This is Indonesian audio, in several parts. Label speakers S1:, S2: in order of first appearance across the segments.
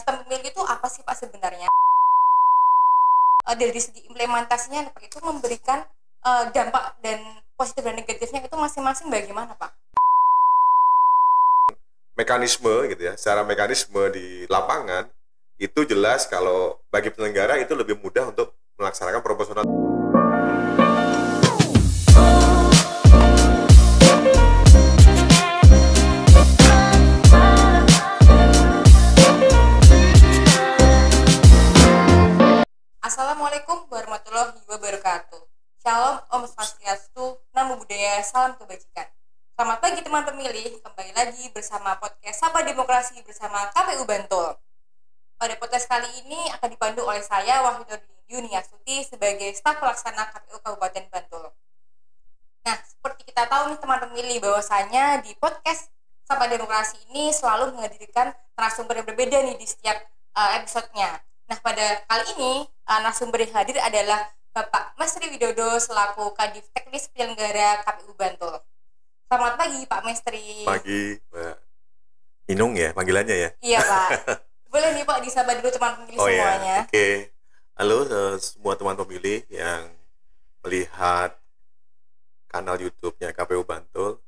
S1: sistem pemilu itu apa sih Pak sebenarnya? Dari segi implementasinya Pak, itu memberikan dampak dan positif dan negatifnya itu masing-masing bagaimana Pak?
S2: Mekanisme gitu ya, secara mekanisme di lapangan itu jelas kalau bagi penyelenggara itu lebih mudah untuk melaksanakan proporsional.
S1: Assalamualaikum warahmatullahi wabarakatuh. Shalom, Om Swastiastu, Namo Buddhaya, salam kebajikan. Selamat pagi teman pemilih, kembali lagi bersama podcast Sapa Demokrasi bersama KPU Bantul. Pada podcast kali ini akan dipandu oleh saya Wahidudin Yuniasuti sebagai staf pelaksana KPU Kabupaten Bantul. Nah, seperti kita tahu nih teman pemilih bahwasanya di podcast Sapa Demokrasi ini selalu menghadirkan narasumber yang berbeda nih di setiap episodenya. Nah, pada kali ini narasumber yang hadir adalah Bapak Mestri Widodo selaku Kadif Teknis Penyelenggara KPU Bantul. Selamat pagi Pak Mestri.
S2: Pagi, Mbak Inung ya panggilannya ya?
S1: Iya Pak. Boleh nih Pak disapa dulu teman pemilih semuanya.
S2: Ya, oke. Halo semua teman pemilih yang melihat kanal YouTube-nya KPU Bantul.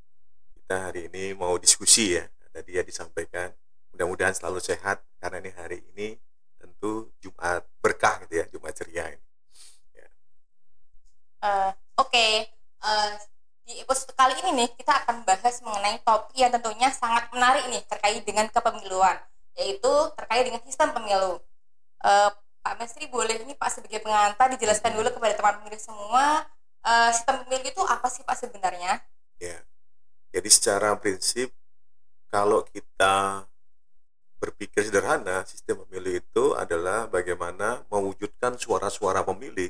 S2: Kita hari ini mau diskusi ya. Tadi ya disampaikan. Mudah-mudahan selalu sehat karena ini hari ini tentu Jumat berkah gitu ya, Jumat ceria ini. Ya.
S1: Oke. Di episode kali ini nih kita akan bahas mengenai topik yang tentunya sangat menarik nih terkait dengan kepemiluan, yaitu terkait dengan sistem pemilu. Pak Mestri boleh ini Pak sebagai pengantar dijelaskan dulu kepada teman pemilih semua sistem pemilu itu apa sih Pak sebenarnya?
S2: Ya. Jadi secara prinsip kalau kita berpikir sederhana, sistem pemilu itu adalah bagaimana mewujudkan suara-suara pemilih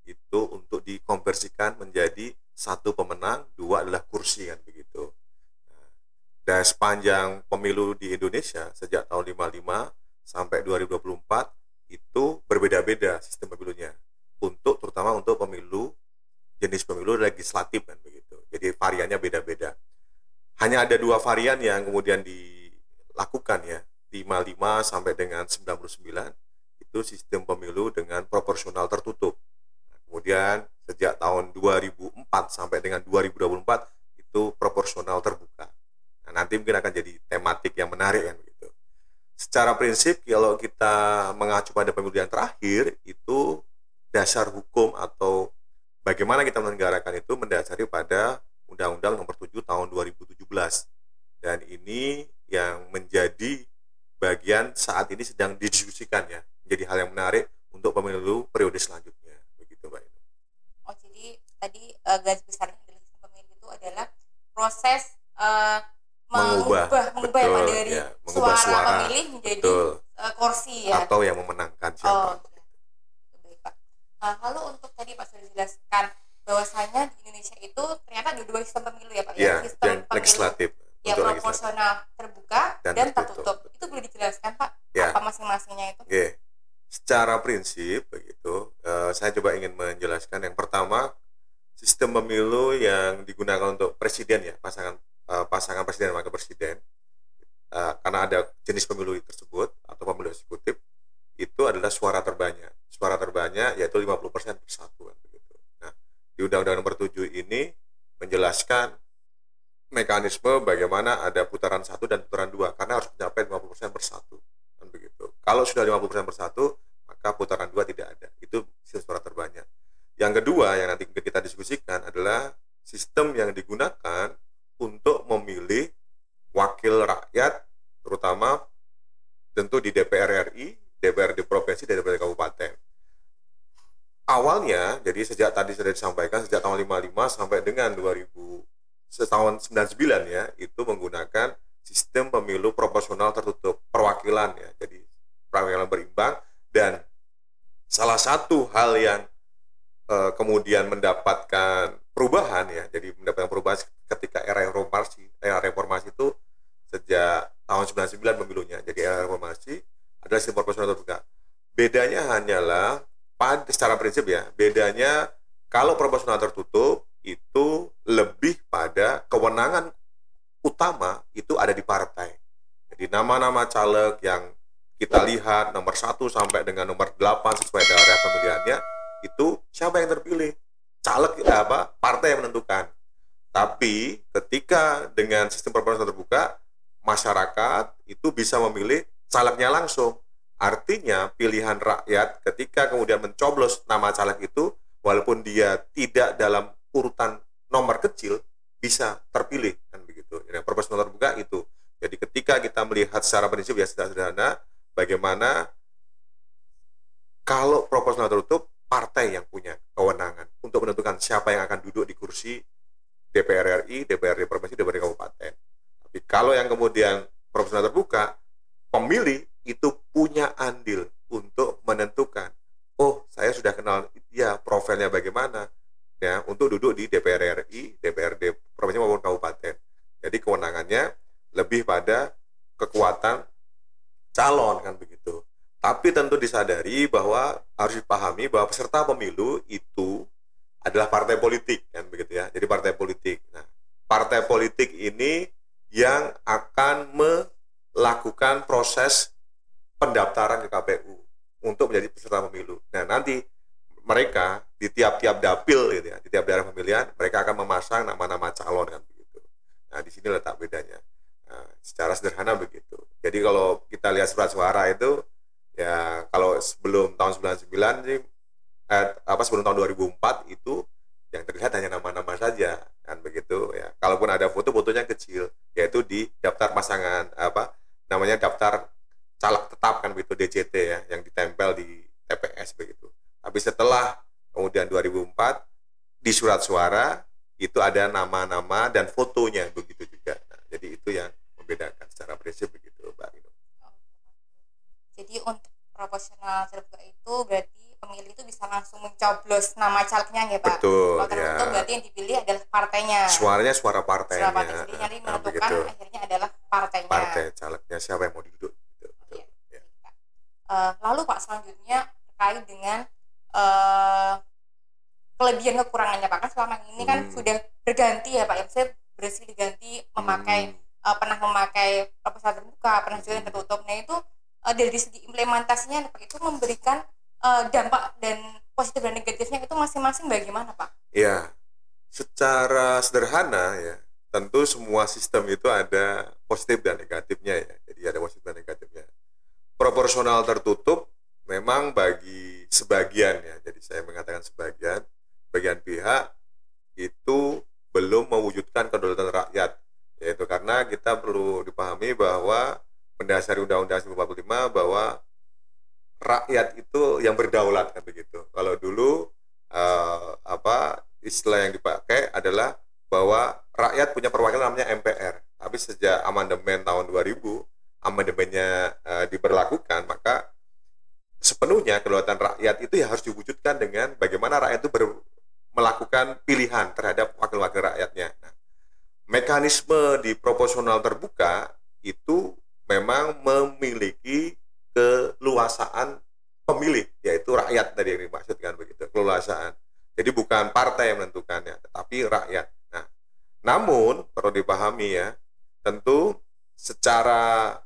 S2: itu untuk dikonversikan menjadi satu pemenang, dua adalah kursi kan begitu. Nah, dan sepanjang pemilu di Indonesia sejak tahun 55 sampai 2024 itu berbeda-beda sistem pemilunya. Terutama untuk pemilu jenis pemilu legislatif kan begitu. Jadi variannya beda-beda. Hanya ada dua varian yang kemudian dilakukan ya. 55 sampai dengan 99 itu sistem pemilu dengan proporsional tertutup. Nah, kemudian sejak tahun 2004 sampai dengan 2024 itu proporsional terbuka. Nah, nanti mungkin akan jadi tematik yang menarik kan begitu. Secara prinsip kalau kita mengacu pada pemilu yang terakhir itu dasar hukum atau bagaimana kita menyelenggarakan itu mendasari pada Undang-Undang Nomor 7 Tahun 2017. Dan ini yang menjadi bagian saat ini sedang didiskusikan ya, menjadi hal yang menarik untuk pemilu periode selanjutnya, begitu Mbak Inu.
S1: Oh jadi tadi garis besarnya dari sistem pemilu itu adalah proses mengubah ya Pak dari ya, suara pemilih menjadi kursi ya,
S2: atau yang memenangkan siapa.
S1: Baik Pak. Lalu untuk tadi Pak sudah dijelaskan bahwasanya di Indonesia itu ternyata ada dua sistem pemilu ya Pak
S2: ya,
S1: sistem pemilu
S2: legislatif.
S1: Ya proporsional terbuka dan tertutup. Itu boleh dijelaskan Pak
S2: ya.
S1: Apa masing-masingnya itu?
S2: Oke. Secara prinsip begitu, saya coba ingin menjelaskan yang pertama sistem pemilu yang digunakan untuk presiden ya, pasangan presiden dan wakil presiden. Karena ada jenis pemilu tersebut atau pemilu eksekutif itu adalah suara terbanyak. Suara terbanyak yaitu 50% persatuan begitu. Nah, di Undang-Undang Nomor 7 ini menjelaskan mekanisme bagaimana ada putaran 1 dan putaran 2 karena harus mencapai 50% bersatu kan begitu. Kalau sudah 50% bersatu maka putaran 2 tidak ada. Itu sistem suara terbanyak. Yang kedua yang nanti kita diskusikan adalah sistem yang digunakan untuk memilih wakil rakyat terutama tentu di DPR RI, DPRD provinsi dan DPRD kabupaten. Awalnya jadi sejak tadi sudah disampaikan sejak tahun 55 sampai dengan 2000 tahun 99 ya, itu menggunakan sistem pemilu proporsional tertutup, perwakilan ya, jadi perwakilan berimbang. Dan salah satu hal yang kemudian mendapatkan perubahan ya, jadi mendapatkan perubahan ketika era reformasi itu sejak tahun 99 pemilunya, jadi era reformasi adalah sistem proporsional terbuka. Bedanya hanyalah secara prinsip ya, bedanya kalau proporsional tertutup itu lebih pada kewenangan utama itu ada di partai. Jadi nama-nama caleg yang kita lihat nomor 1 sampai dengan nomor 8 sesuai daerah pemilihannya, itu siapa yang terpilih? Caleg partai yang menentukan. Tapi ketika dengan sistem proporsional terbuka, masyarakat itu bisa memilih calegnya langsung. Artinya pilihan rakyat ketika kemudian mencoblos nama caleg itu, walaupun dia tidak dalam urutan nomor kecil, bisa terpilih, kan begitu. Yang proporsional terbuka itu. Jadi ketika kita melihat secara prinsip ya sederhana, bagaimana kalau proporsional tertutup, partai yang punya kewenangan untuk menentukan siapa yang akan duduk di kursi DPR RI, DPRD provinsi, DPRD kabupaten. Tapi kalau yang kemudian proporsional terbuka, pemilih itu punya andil untuk menentukan, oh saya sudah kenal ya profilnya bagaimana ya untuk duduk di DPR RI, DPRD provinsi maupun kabupaten. Jadi kewenangannya lebih pada kekuatan calon, kan begitu. Tapi tentu disadari bahwa harus dipahami bahwa peserta pemilu itu adalah partai politik, kan begitu ya. Jadi partai politik. Nah, partai politik ini yang akan melakukan proses pendaftaran ke KPU untuk menjadi peserta pemilu. Nah, nanti mereka di tiap-tiap dapil gitu ya, di tiap daerah pemilihan mereka akan memasang nama-nama calon, kan begitu. Nah, di sini letak bedanya. Nah, secara sederhana begitu. Jadi kalau kita lihat surat suara itu ya, kalau sebelum tahun 99 sih sebelum tahun 2004 itu yang terlihat hanya nama-nama saja, kan begitu ya. Kalaupun ada foto-fotonya kecil, yaitu di daftar pasangan namanya daftar caleg tetap, kan begitu, DCT ya, yang ditempel di TPS begitu. Tapi setelah kemudian 2004 di surat suara itu ada nama-nama dan fotonya begitu juga. Nah, jadi itu yang membedakan secara prinsip begitu, Mbak Inu.
S1: Jadi untuk proporsional terbuka itu berarti pemilih itu bisa langsung mencoblos nama calegnya ya Pak?
S2: Betul.
S1: Kalau tertutup
S2: Ya.
S1: berarti yang dipilih adalah partainya.
S2: Suaranya suara partainya.
S1: Suara partai. Jadi yang menentukan akhirnya adalah partainya.
S2: Partai calegnya siapa yang mau duduk. Gitu.
S1: Oh, iya.
S2: Ya.
S1: Lalu Pak, selanjutnya terkait dengan kelebihan kekurangannya Pak, kan selama ini kan sudah berganti ya Pak, ya saya berhasil diganti memakai pernah memakai proporsional terbuka, pernah juga yang tertutup. Nah itu dari segi implementasinya Pak, itu memberikan dampak dan positif dan negatifnya itu masing-masing bagaimana Pak?
S2: Ya, secara sederhana ya, tentu semua sistem itu ada positif dan negatifnya ya. Jadi ada positif dan negatifnya. Proporsional tertutup memang bagi sebagian ya, jadi saya mengatakan sebagian pihak itu belum mewujudkan kedaulatan rakyat, yaitu karena kita perlu dipahami bahwa mendasari Undang-Undang 1945 bahwa rakyat itu yang berdaulat, kan begitu. Kalau dulu istilah yang dipakai adalah bahwa rakyat punya perwakilan namanya MPR. Tapi sejak amandemen tahun 2000, amandemennya diberlakukan, maka sepenuhnya kedaulatan rakyat itu ya harus diwujudkan dengan bagaimana rakyat itu melakukan pilihan terhadap wakil-wakil rakyatnya. Nah, mekanisme di proporsional terbuka itu memang memiliki keluasaan pemilih, yaitu rakyat tadi yang dimaksudkan begitu, keluasaan. Jadi bukan partai yang menentukannya, tetapi rakyat. Nah, namun perlu dipahami ya, tentu secara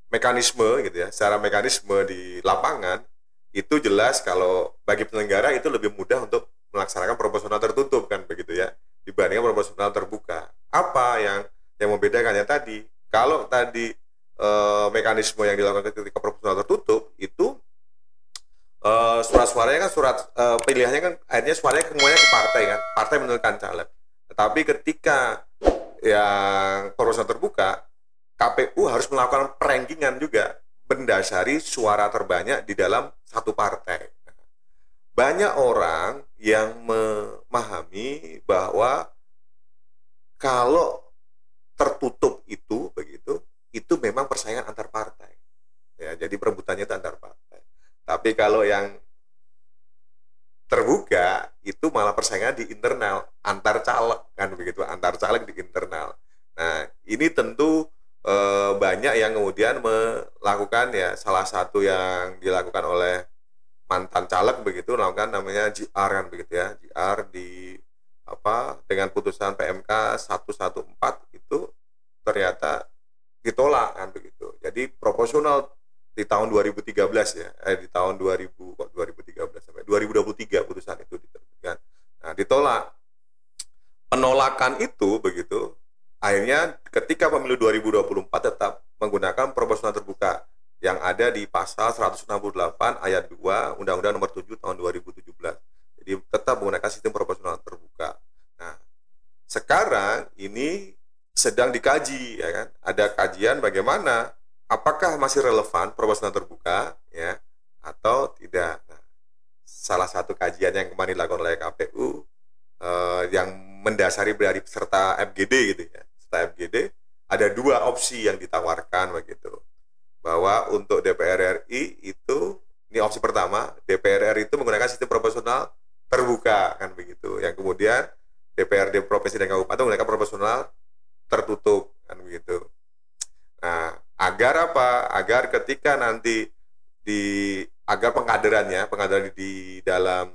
S2: mekanisme gitu ya, secara mekanisme di lapangan itu jelas kalau bagi penyelenggara itu lebih mudah untuk melaksanakan proporsional tertutup, kan begitu ya, dibandingkan proporsional terbuka. Apa yang membedakan ya tadi, kalau tadi mekanisme yang dilakukan ketika proporsional tertutup itu surat suaranya kan pilihannya kan akhirnya suaranya semuanya ke partai, kan, partai menentukan caleg. Tetapi ketika yang proporsional terbuka, KPU harus melakukan perenggingan juga berdasari suara terbanyak di dalam satu partai. Banyak orang yang memahami bahwa kalau tertutup itu begitu, itu memang persaingan antar partai. Ya, jadi perebutannya itu antar partai. Tapi kalau yang terbuka itu malah persaingan di internal antar caleg, kan begitu, antar caleg di internal. Nah, ini tentu banyak yang kemudian melakukan ya, salah satu yang dilakukan oleh mantan caleg begitu, melakukan namanya JR, kan begitu ya, JR di dengan putusan PMK 114 itu ternyata ditolak kan begitu. Jadi proporsional di tahun 2013 ya, di tahun 2000 kok 2013 sampai 2023 putusan itu diterbitkan. Nah, ditolak. Penolakan itu begitu, akhirnya ketika pemilu 2024 tetap menggunakan proporsional terbuka yang ada di pasal 168 ayat 2 Undang-Undang Nomor 7 tahun 2017. Jadi tetap menggunakan sistem proporsional terbuka. Nah, sekarang ini sedang dikaji, ya kan? Ada kajian bagaimana, apakah masih relevan proporsional terbuka, ya, atau tidak. Nah, salah satu kajian yang kemarin dilakukan oleh KPU yang mendasari dari peserta FGD gitu ya, peserta FGD ada dua opsi yang ditawarkan begitu, bahwa untuk DPR RI itu, ini opsi pertama, DPR RI itu menggunakan sistem proporsional terbuka kan begitu, yang kemudian DPRD provinsi dan kabupaten menggunakan proporsional tertutup kan begitu. Nah, agar apa? Agar ketika nanti agar pengkaderan di dalam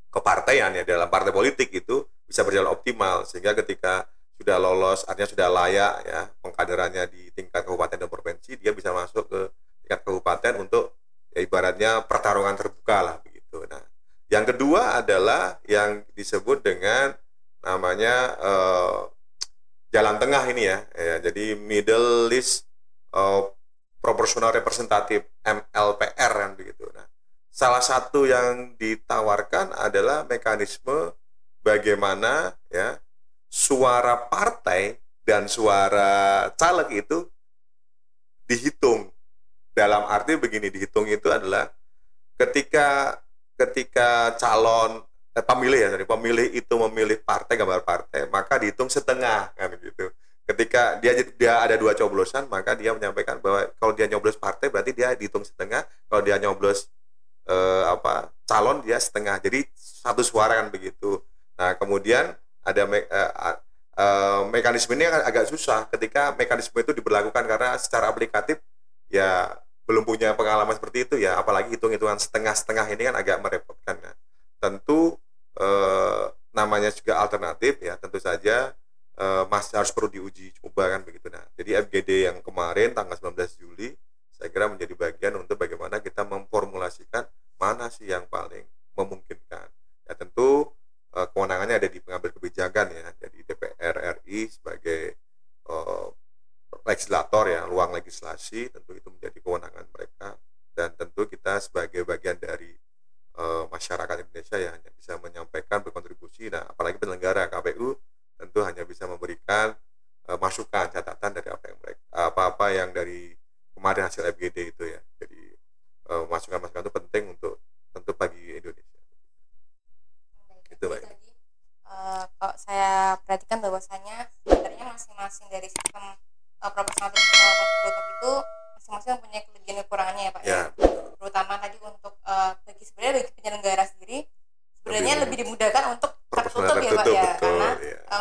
S2: kepartaian ya, dalam partai politik itu bisa berjalan optimal, sehingga ketika sudah lolos, artinya sudah layak ya pengkaderannya di tingkat kabupaten dan provinsi, dia bisa masuk ke tingkat kabupaten untuk ya ibaratnya pertarungan terbuka lah begitu. Nah, yang kedua adalah yang disebut dengan namanya jalan tengah ini ya, jadi middle list proportional representative MLPR kan begitu. Nah, salah satu yang ditawarkan adalah mekanisme bagaimana ya suara partai dan suara caleg itu dihitung. Dalam arti begini, dihitung itu adalah ketika calon pemilih itu memilih partai, gambar partai, maka dihitung setengah kan gitu. Ketika dia ada dua coblosan, maka dia menyampaikan bahwa kalau dia nyoblos partai berarti dia dihitung setengah, kalau dia nyoblos calon dia setengah, jadi satu suara kan begitu. Nah, kemudian ada mekanisme ini agak susah ketika mekanisme itu diberlakukan, karena secara aplikatif ya belum punya pengalaman seperti itu ya, apalagi hitung-hitungan setengah-setengah ini kan agak merepotkan. Nah, tentu namanya juga alternatif ya, tentu saja masih harus perlu diuji coba kan begitu. Nah, jadi FGD yang kemarin tanggal 19 Juli saya kira menjadi bagian untuk bagaimana kita memformulasikan mana sih yang paling memungkinkan. Ya tentu kewenangannya ada di pengambil kebijakan ya, jadi DPR RI sebagai legislator ya, ruang legislasi, tentu itu menjadi kewenangan mereka, dan tentu kita sebagai bagian dari masyarakat Indonesia ya hanya bisa menyampaikan, berkontribusi. Nah, apalagi penyelenggara KPU tentu hanya bisa memberikan masukan, catatan dari apa yang dari kemarin hasil FGD itu ya. Jadi masukan-masukan itu penting untuk tentu bagi Indonesia. Itu baik.
S1: Tadi kalau saya perhatikan bahwasanya sebenarnya masing-masing dari sistem proporsional tertutup itu masing-masing mempunyai kelebihan dan kekurangannya ya Pak ya. Terutama tadi untuk bagi penyelenggara sendiri sebenarnya lebih dimudahkan untuk tertutup ya Pak ya, betul, karena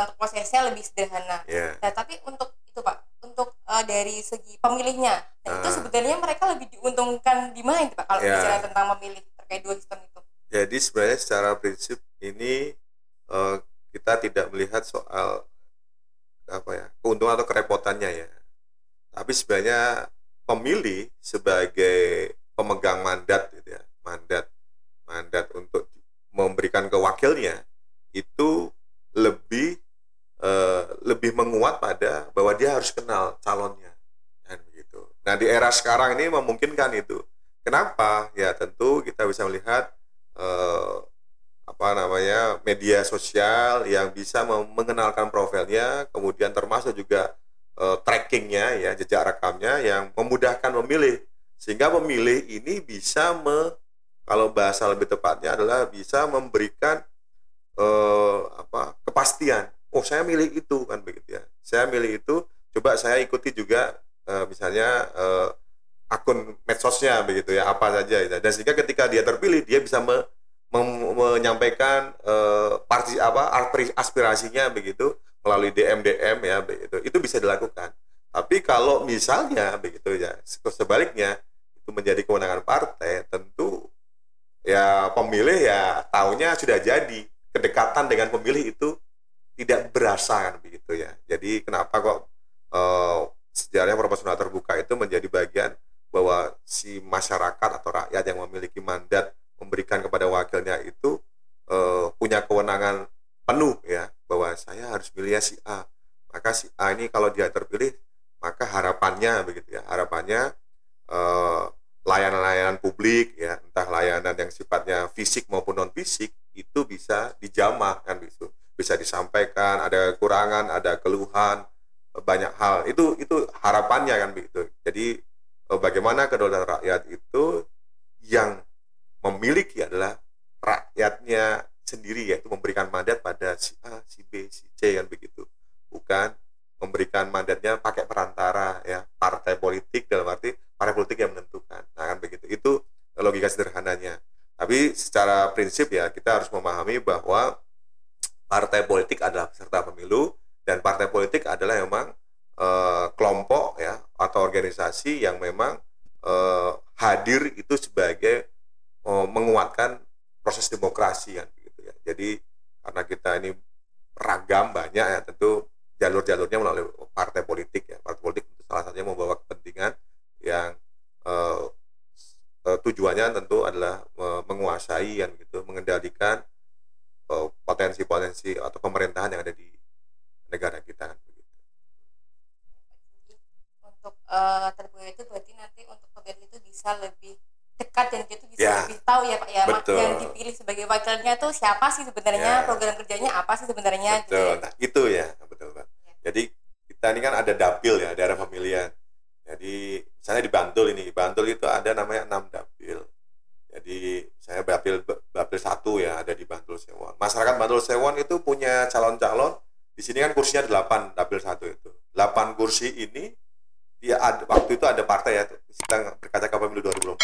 S1: untuk prosesnya lebih sederhana. Nah, tapi untuk itu Pak, untuk dari segi pemilihnya, nah itu sebenarnya mereka lebih diuntungkan di mana itu Pak kalau bicara tentang memilih terkait dua sistem itu?
S2: Jadi sebenarnya secara prinsip ini kita tidak melihat soal keuntungan atau kerepotannya ya, tapi sebenarnya pemilih sebagai pemegang mandat gitu ya, mandat untuk memberikan ke wakilnya itu lebih menguat pada bahwa dia harus kenal calonnya kan begitu. Nah, di era sekarang ini memungkinkan itu. Kenapa? Ya tentu kita bisa melihat media sosial yang bisa mengenalkan profilnya, kemudian termasuk juga trackingnya ya, jejak rekamnya yang memudahkan memilih, sehingga pemilih ini bisa kalau bahasa lebih tepatnya adalah bisa memberikan kepastian. Oh, saya milih itu kan begitu ya. Saya milih itu, coba saya ikuti juga misalnya akun medsosnya begitu ya, apa saja gitu. Dan sehingga ketika dia terpilih, dia bisa menyampaikan aspirasinya begitu melalui DM ya begitu. Itu bisa dilakukan. Tapi kalau misalnya begitu ya, sebaliknya itu menjadi kewenangan partai, tentu ya pemilih ya taunya sudah jadi, kedekatan dengan pemilih itu tidak berasa kan begitu ya. Jadi kenapa kok sejarahnya proporsional terbuka itu menjadi bagian bahwa si masyarakat atau rakyat yang memiliki mandat memberikan kepada wakilnya itu punya kewenangan penuh ya, bahwa saya harus milih si A, maka si A ini kalau dia terpilih maka harapannya begitu ya, harapannya layanan-layanan publik ya, entah layanan yang sifatnya fisik maupun non fisik itu bisa dijamah kan, bisa disampaikan, ada kekurangan, ada keluhan, banyak hal itu harapannya kan begitu. Jadi bagaimana kedaulatan rakyat itu yang memiliki adalah rakyatnya sendiri, yaitu memberikan mandat pada si A, si B, si C kan begitu, bukan memberikan mandatnya pakai perantara ya, partai politik, dalam arti partai politik yang menentukan. Nah kan begitu, itu logika sederhananya. Tapi secara prinsip ya kita harus memahami bahwa partai politik adalah peserta pemilu, dan partai politik adalah memang kelompok ya atau organisasi yang memang hadir itu sebagai menguatkan proses demokrasi kan begitu ya. Jadi karena kita ini ragam banyak ya, tentu jalur-jalurnya melalui partai politik ya. Partai politik itu salah satunya membawa kepentingan yang tujuannya tentu adalah menguasai kan gitu, mengendalikan potensi-potensi atau pemerintahan yang ada di negara kita kan begitu.
S1: Untuk terbuka itu berarti nanti untuk pemilih itu bisa lebih dekat dan gitu bisa
S2: Ya,
S1: lebih tahu ya Pak ya,
S2: betul.
S1: yang dipilih sebagai wakilnya tuh siapa sih sebenarnya,
S2: Ya.
S1: program kerjanya apa sih sebenarnya gitu
S2: Betul.
S1: ya.
S2: Nah, itu ya, betul Pak. Jadi kita ini kan ada dapil ya, daerah pemilihan. Jadi misalnya di Bantul ini, Bantul itu ada namanya 6 dapil. Jadi saya dapil 1 ya, ada di Bantul Sewon. Masyarakat Bantul Sewon itu punya calon-calon. Di sini kan kursinya 8, dapil 1 itu. 8 kursi ini dia waktu itu ada partai ya, kita berkaca ke pemilu 2004.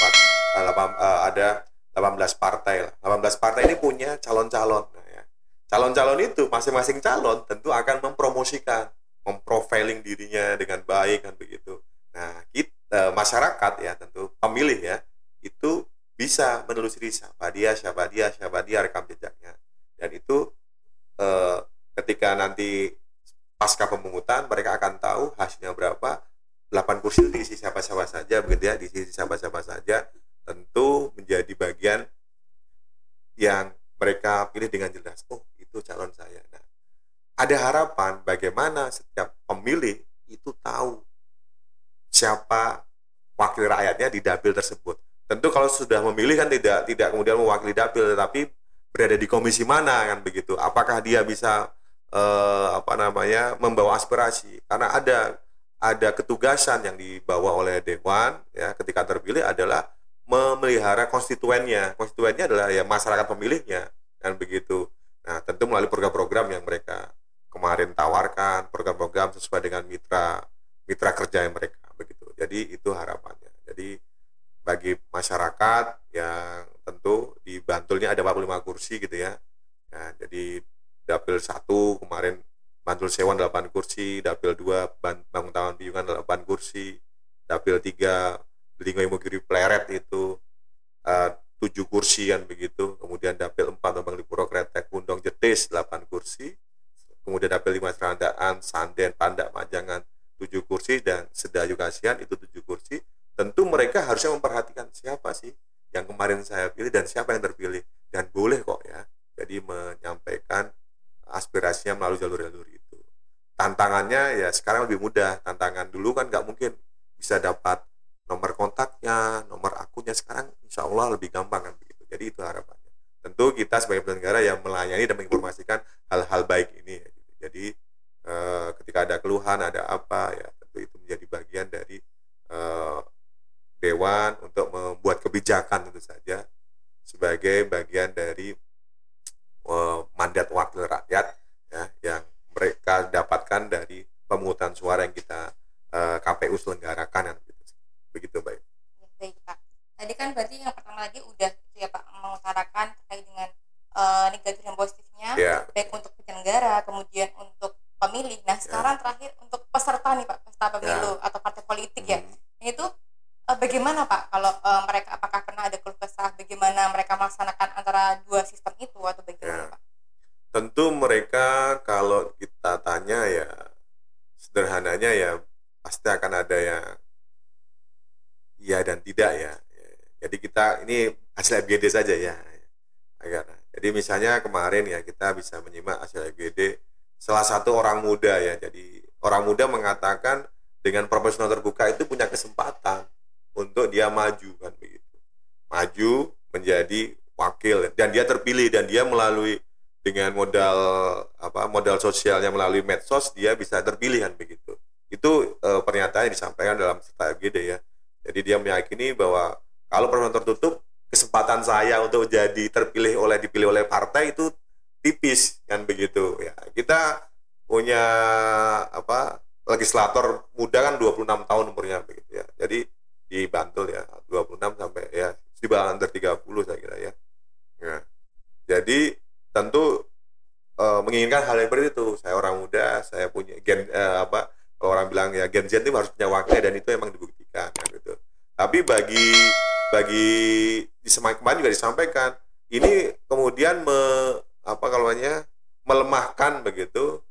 S2: Ada 18 partai lah. 18 partai ini punya calon-calon. Nah, ya. Calon-calon itu masing-masing calon tentu akan mempromosikan, memprofiling dirinya dengan baik kan begitu. Nah, kita masyarakat ya tentu pemilih ya itu bisa menelusuri siapa dia rekam jejaknya. Dan itu ketika nanti pasca pemungutan mereka akan tahu hasilnya berapa. 8 kursi itu diisi siapa-siapa saja begitu ya, diisi siapa-siapa saja, tentu menjadi bagian yang mereka pilih dengan jelas. Oh, itu calon saya. Nah, ada harapan bagaimana setiap pemilih itu tahu siapa wakil rakyatnya di dapil tersebut. Tentu kalau sudah memilih kan tidak kemudian mewakili dapil, tetapi berada di komisi mana kan begitu. Apakah dia bisa membawa aspirasi, karena ada ketugasan yang dibawa oleh dewan ya ketika terpilih adalah memelihara konstituennya. Konstituennya adalah ya masyarakat pemilihnya kan begitu. Nah, tentu melalui program-program yang mereka kemarin tawarkan, program-program sesuai dengan mitra kerja yang mereka begitu. Jadi itu harapannya. Jadi bagi masyarakat yang tentu di Bantulnya ada 45 kursi gitu ya. Nah, jadi dapil 1 kemarin Bantul Sewon 8 kursi, dapil 2 Bangun Taman Piyungan 8 kursi, dapil 3 Belingoy Mugiri Pleret itu 7 kursi kan begitu. Kemudian dapil 4 Bambang Lipuro Kretek Pundong Jetis 8 kursi. Kemudian dapil 5 Serandaan, Sanden, Pandak, Majangan 7 kursi, dan Sedayu Kasihan itu 7 kursi. Tentu mereka harusnya memperhatikan siapa sih yang kemarin saya pilih dan siapa yang terpilih, dan boleh kok ya jadi menyampaikan aspirasinya melalui jalur-jalur itu. Tantangannya ya sekarang lebih mudah. Tantangan dulu kan nggak mungkin bisa dapat nomor kontaknya, nomor akunnya. Sekarang insya Allah lebih gampang kan begitu. Jadi itu harapannya. Tentu kita sebagai penyelenggara yang melayani dan menginformasikan hal-hal baik ini. Jadi ketika ada keluhan, ada apa ya tentu itu menjadi bagian dari dewan untuk membuat kebijakan tentu saja sebagai bagian dari mandat wakil rakyat ya yang mereka dapatkan dari pemungutan suara yang kita KPU selenggarakan begitu baik.
S1: Ya, baik Pak. Tadi kan berarti yang pertama lagi udah itu ya Pak, mengutarakan terkait dengan negatif dan positifnya baik untuk penyelenggara kemudian untuk pemilih. Nah sekarang terakhir untuk peserta nih Pak, peserta pemilu atau partai politik ya. Itu bagaimana Pak kalau mereka apakah pernah ada keluh kesah bagaimana mereka melaksanakan antara dua sistem itu atau bagaimana Pak?
S2: Tentu mereka kalau kita tanya ya sederhananya ya pasti akan iya dan tidak ya. Jadi kita ini hasil FGD saja ya. Jadi misalnya kemarin ya kita bisa menyimak hasil FGD salah satu orang muda ya. Jadi orang muda mengatakan dengan proporsional terbuka itu punya kesempatan untuk dia maju kan begitu. Maju menjadi wakil dan dia terpilih dan dia melalui dengan modal sosialnya melalui medsos dia bisa terpilih kan begitu. Itu pernyataan yang disampaikan dalam serta FGD ya. Jadi dia meyakini bahwa kalau proporsional tertutup kesempatan saya untuk dipilih oleh partai itu tipis kan begitu ya. Kita punya legislator muda kan 26 tahun umurnya begitu ya. Jadi di Bantul ya 26 sampai ya di bawah under 30 saya kira ya. Nah, jadi tentu menginginkan hal yang seperti itu. Saya orang muda, saya punya kalau orang bilang ya Gen Z itu harus punya wakilnya dan itu emang dibuktikan kan gitu. Tapi bagi kemarin juga disampaikan ini kemudian melemahkan begitu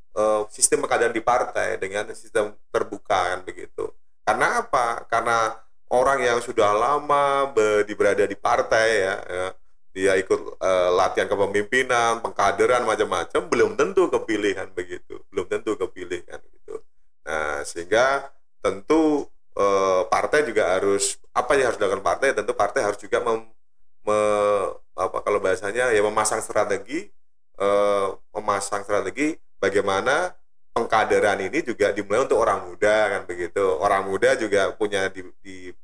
S2: sistem keadaan di partai dengan sistem terbuka kan begitu. Karena apa? Karena orang yang sudah lama berada di partai ya dia ikut latihan kepemimpinan, pengkaderan macam-macam belum tentu kepilihan begitu. Belum tentu kepilih kan gitu. Nah, sehingga tentu partai juga harus apa yang harus dilakukan partai, tentu partai harus juga kalau bahasanya ya memasang strategi bagaimana pengkaderan ini juga dimulai untuk orang muda kan begitu. Orang muda juga punya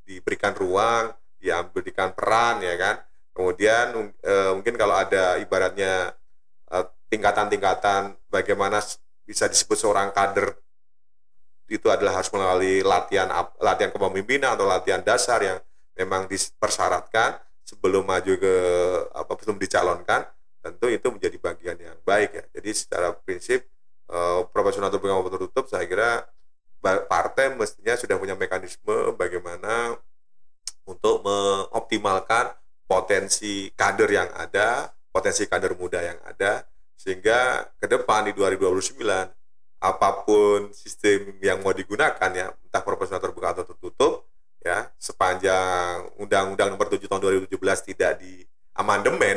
S2: diberikan ruang, diberikan peran ya kan. Kemudian mungkin kalau ada ibaratnya tingkatan-tingkatan bagaimana bisa disebut seorang kader itu adalah harus melalui latihan kepemimpinan atau latihan dasar yang memang dipersyaratkan sebelum maju sebelum dicalonkan, tentu itu menjadi bagian yang baik ya. Jadi secara prinsip proporsional terbuka maupun tertutup saya kira partai mestinya sudah punya mekanisme bagaimana untuk mengoptimalkan potensi kader yang ada, potensi kader muda yang ada, sehingga ke depan di 2029 apapun sistem yang mau digunakan ya, entah proporsional terbuka atau tertutup ya, sepanjang Undang-Undang Nomor 7 Tahun 2017 tidak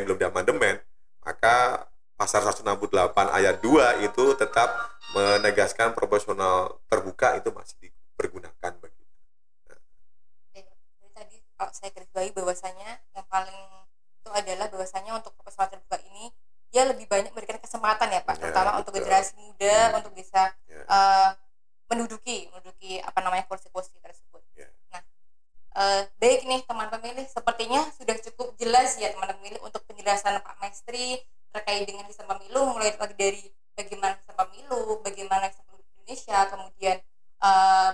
S2: belum diamandemen, maka Pasal 168 ayat 2 itu tetap menegaskan proporsional terbuka itu masih dipergunakan begitu.
S1: Jadi tadi kalau saya garis bawahi bahwasanya yang paling itu adalah bahwasanya untuk proporsional terbuka ini dia lebih banyak memberikan kesempatan ya Pak, terutama untuk generasi muda untuk bisa menduduki kursi-kursi tersebut. Nah, baik nih teman pemilih, sepertinya sudah cukup jelas ya teman pemilih untuk penjelasan Pak Mestri terkait dengan sistem pemilu, mulai dari bagaimana sistem pemilu, bagaimana sistem pemilu di Indonesia, kemudian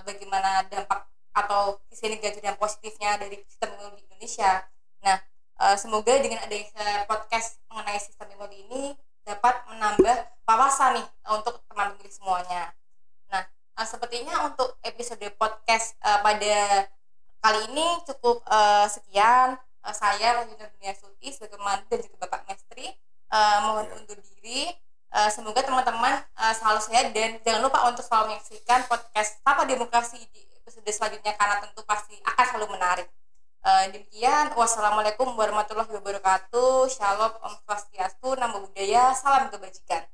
S1: bagaimana dampak atau sisi negatif dan positifnya dari sistem pemilu di Indonesia. Nah, semoga dengan adanya podcast mengenai sistem pemilu ini dapat menambah wawasan nih untuk teman pemilih semuanya. Nah, sepertinya untuk episode podcast pada kali ini cukup sekian. Saya Lajuna Dunia Suti sebagai mandu dan juga Bapak Mestri mohon undur diri. Semoga teman-teman selalu sehat dan jangan lupa untuk selalu menyaksikan podcast Sapa Demokrasi di episode selanjutnya karena tentu pasti akan selalu menarik. Demikian, wassalamualaikum warahmatullahi wabarakatuh. Shalom, Om Swastiastu, Namo Buddhaya, salam kebajikan.